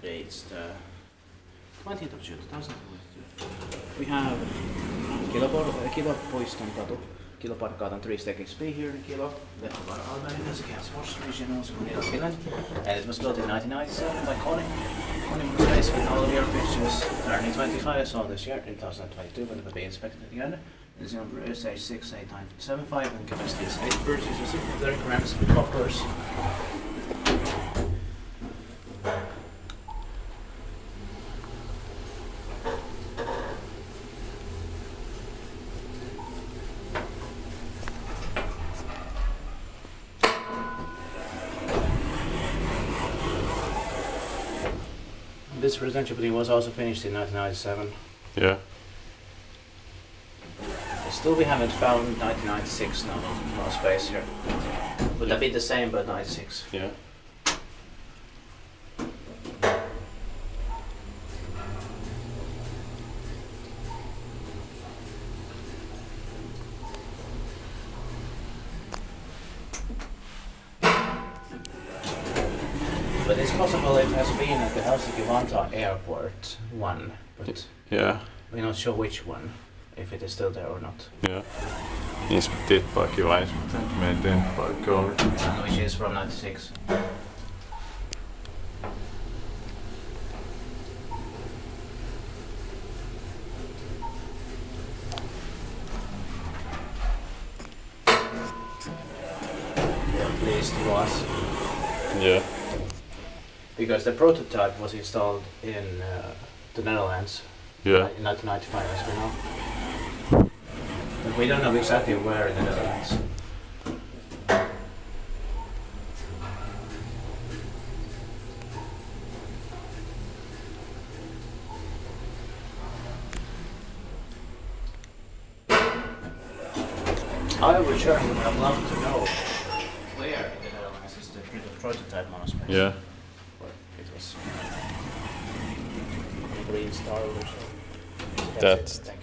Today it's the 20th of June 2022. We have Kilonpuistonkatu, Kilonpuistonkatu 3 Stakes B here in Kilo. They have our Albania as a gas wash station also in Finland. And it was built in 1997 by Kone. Kone modernized with all of your fixtures. Turning 25 so this year in 2022 when it will be inspected again. This number is H68975 and capacity is 8 purses with 30 grams of coppers. This residential building was also finished in 1997. Yeah. Still we haven't found 1996 now, no space here. Would that be the same but 96? Yeah. But it's possible it has been at the Helsinki-Vantaa airport one, but Yeah. we're not sure which one, if it is still there or not. Yeah. Inspekteerpaikki meidän paikka oli. Which is from 96. At least it was. Yeah. Because the prototype was installed in the Netherlands Yeah. in 1995 as we know. But we don't know exactly where in the Netherlands. However, sure, I would love to know where in the Netherlands is the prototype monospace. Yeah. It was Green Star or so. That's Thank you.